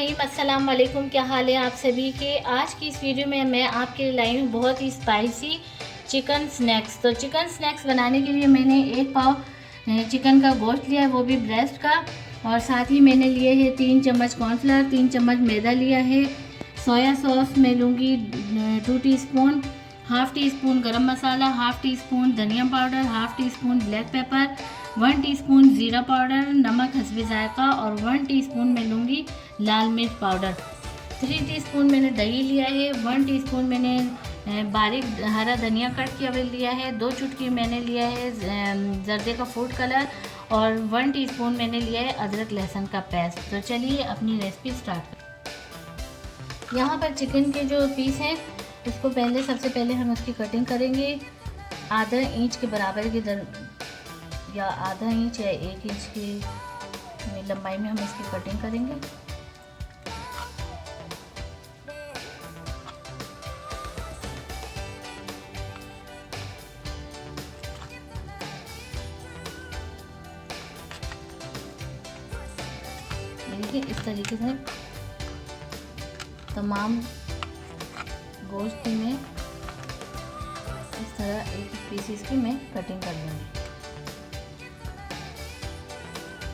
रहीम, अस्सलाम वालेकुम। क्या हाल है आप सभी के। आज की इस वीडियो में मैं आपके लिए लाई हूँ बहुत ही स्पाइसी चिकन स्नैक्स। तो चिकन स्नैक्स बनाने के लिए मैंने 1 पाव चिकन का गोश्त लिया है, वो भी ब्रेस्ट का। और साथ ही मैंने लिए है 3 चम्मच कॉर्नफ्लावर, 3 चम्मच मैदा लिया है। सोया सॉस मैं लूँगी 2 टीस्पून, हाफ़ टी स्पून गरम मसाला, हाफ़ टी स्पून धनिया powder, half tea spoon black pepper, 1 teaspoon ज़ीरा पाउडर, नमक हस्बे जायका और 1 टीस्पून मैं लूँगी लाल मिर्च पाउडर। 3 टीस्पून मैंने दही लिया है, 1 टीस्पून मैंने बारीक हरा धनिया कट किया हुआ लिया है, 2 चुटकी मैंने लिया है जर्दे का फूड कलर और 1 टीस्पून मैंने लिया है अदरक लहसुन का पेस्ट। तो चलिए अपनी रेसिपी स्टार्ट करें। यहाँ पर चिकन के जो पीस हैं उसको सबसे पहले हम उसकी कटिंग करेंगे। आधा इंच के बराबर की या आधा इंच या 1 इंच की लंबाई में हम इसकी कटिंग करेंगे। देखिए इस तरीके से तमाम गोश्त में इस तरह एक पीसेस की मैं कटिंग कर लूँगी।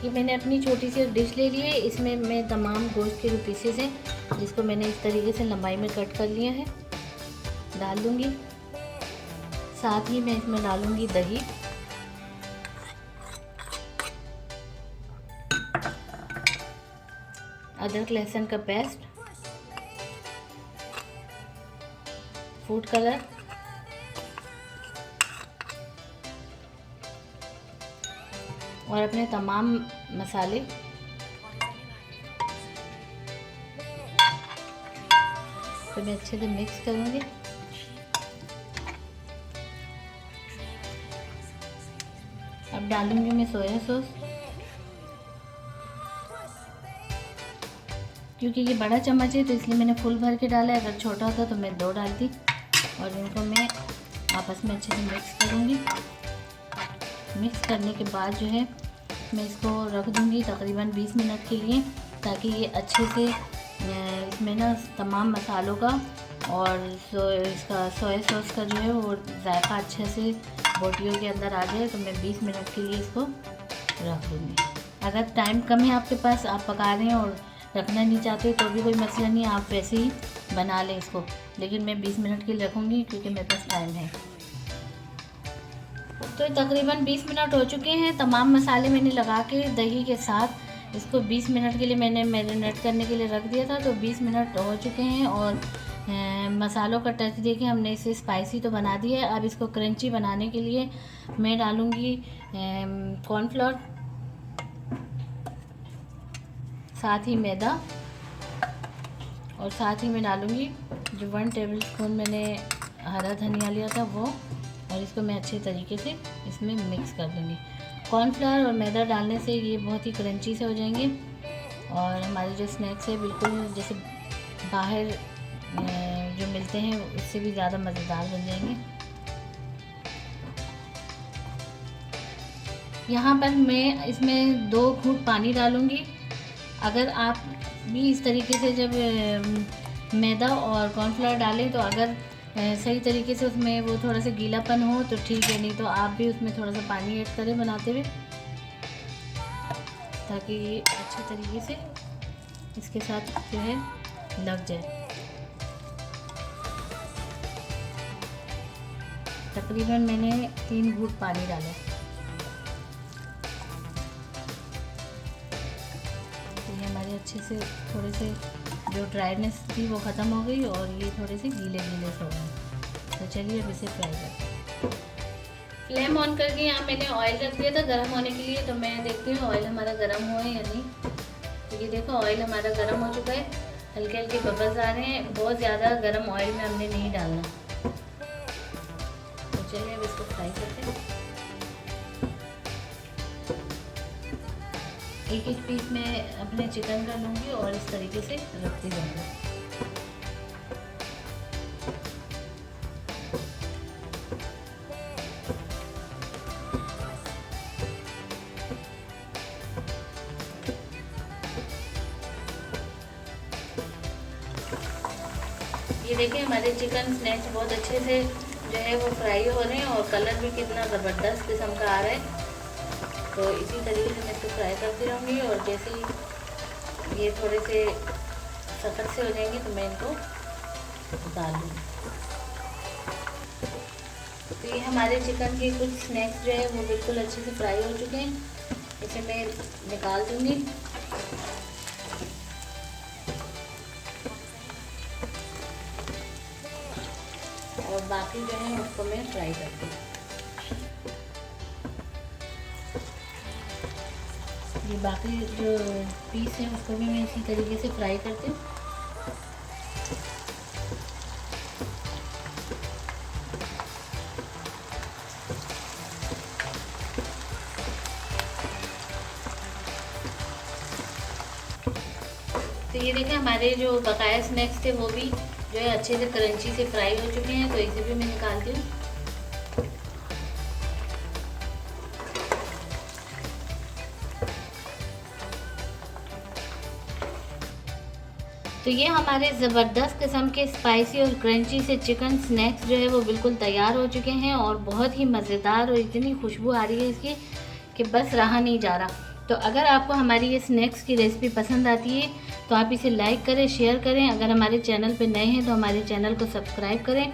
ये मैंने अपनी छोटी सी डिश ले ली है, इसमें मैं तमाम गोश्त के जो पीसेस हैं जिसको मैंने इस तरीके से लंबाई में कट कर लिया है डाल दूँगी। साथ ही मैं इसमें डालूँगी दही, अदरक लहसुन का पेस्ट, फूड कलर, और अपने तमाम मसाले। तो मैं अच्छे से मिक्स करूँगी। अब डालूँगी मैं सोया सॉस, क्योंकि ये बड़ा चम्मच है तो इसलिए मैंने फुल भर के डाला है। अगर छोटा होता तो मैं 2 डालती। और इनको मैं आपस में अच्छे से मिक्स करूँगी। मिक्स करने के बाद जो है मैं इसको रख दूँगी तकरीबन 20 मिनट के लिए, ताकि ये अच्छे से इसमें ना तमाम मसालों का और इसका सोया सॉस का जो है वो जायका अच्छे से बोटियों के अंदर आ जाए। तो मैं 20 मिनट के लिए इसको रख दूँगी। अगर टाइम कम है आपके पास, आप पका रहे हैं और रखना नहीं चाहते तो भी कोई मसला नहीं, आप वैसे ही बना लें इसको। लेकिन मैं 20 मिनट के लिए रखूँगी क्योंकि मेरे पास टाइम है। तो तकरीबन 20 मिनट हो चुके हैं। तमाम मसाले मैंने लगा के दही के साथ इसको 20 मिनट के लिए मैंने मैरिनेट करने के लिए रख दिया था। तो 20 मिनट हो चुके हैं और मसालों का टच देके हमने इसे स्पाइसी तो बना दिया है। अब इसको क्रंची बनाने के लिए मैं डालूँगी कॉर्नफ्लोर, साथ ही मैदा, और साथ ही मैं डालूँगी जो 1 टेबल स्पून मैंने हरा धनिया लिया था वो, और इसको मैं अच्छे तरीके से इसमें मिक्स कर दूँगी। कॉर्नफ्लावर और मैदा डालने से ये बहुत ही क्रंची से हो जाएंगे और हमारे जो स्नैक्स है बिल्कुल जैसे बाहर जो मिलते हैं उससे भी ज़्यादा मज़ेदार बन जाएंगे। यहाँ पर मैं इसमें 2 घूंट पानी डालूँगी। अगर आप भी इस तरीके से जब मैदा और कॉर्नफ्लावर डालें तो अगर सही तरीके से उसमें वो थोड़ा सा गीलापन हो तो ठीक है, नहीं तो आप भी उसमें थोड़ा सा पानी ऐड करें बनाते हुए, ताकि ये अच्छे तरीके से इसके साथ जो है लग जाए। तकरीबन मैंने 3 घूंट पानी डाला। तो ये हमारे अच्छे से थोड़े से जो ड्राइनेस थी वो ख़त्म हो गई और ये थोड़े से गीले गीले से हो गए। तो चलिए अब इसे फ्राई करते हैं। फ्लेम ऑन करके यहाँ मैंने ऑयल रख दिया था गर्म होने के लिए। तो मैं देखती हूँ ऑयल हमारा गर्म हुआ है या नहीं। तो ये देखो ऑयल हमारा गर्म हो चुका है, हल्के हल्के बबल्स आ रहे हैं। बहुत ज़्यादा गर्म ऑयल में हमने नहीं डालना। तो चलिए अब इसको फ्राई करते हैं। एक पीस में अपने चिकन का लूँगी और इस तरीके से रखती जाऊँगी। ये देखिए हमारे चिकन स्नैक्स बहुत अच्छे से जो है वो फ्राई हो रहे हैं और कलर भी कितना ज़बरदस्त किस्म का आ रहा है। तो इसी तरीके से मैं इसको फ्राई करती रहूँगी और जैसे ही ये थोड़े से सख्त से हो जाएंगे तो मैं इनको डाल दूँगी। तो ये हमारे चिकन के कुछ स्नैक्स जो है वो बिल्कुल अच्छे से फ्राई हो चुके हैं, इसे मैं निकाल दूँगी। और बाकी जो है उसको मैं फ्राई करती हूँ। ये बाकी जो पीस है उसको भी मैं इसी तरीके से फ्राई करती हूँ। तो ये देखें हमारे जो बकाया स्नैक्स थे वो भी जो है अच्छे से क्रंची से फ्राई हो चुके हैं, तो इसे भी मैं निकालती हूँ। तो ये हमारे ज़बरदस्त किस्म के स्पाइसी और क्रंची से चिकन स्नैक्स जो है वो बिल्कुल तैयार हो चुके हैं और बहुत ही मज़ेदार और इतनी खुशबू आ रही है इसकी कि बस रहा नहीं जा रहा। तो अगर आपको हमारी ये स्नैक्स की रेसिपी पसंद आती है तो आप इसे लाइक करें, शेयर करें। अगर हमारे चैनल पर नए हैं तो हमारे चैनल को सब्सक्राइब करें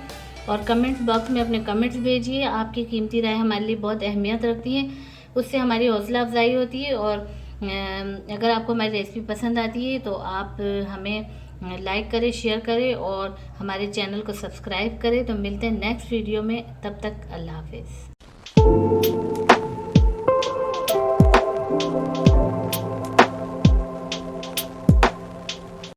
और कमेंट्स बॉक्स में अपने कमेंट्स भेजिए। आपकी कीमती राय हमारे लिए बहुत अहमियत रखती हैं, उससे हमारी हौसला अफजाई होती है। और अगर आपको हमारी रेसिपी पसंद आती है तो आप हमें लाइक करें, शेयर करें और हमारे चैनल को सब्सक्राइब करें। तो मिलते हैं नेक्स्ट वीडियो में, तब तक अल्लाह हाफिज़।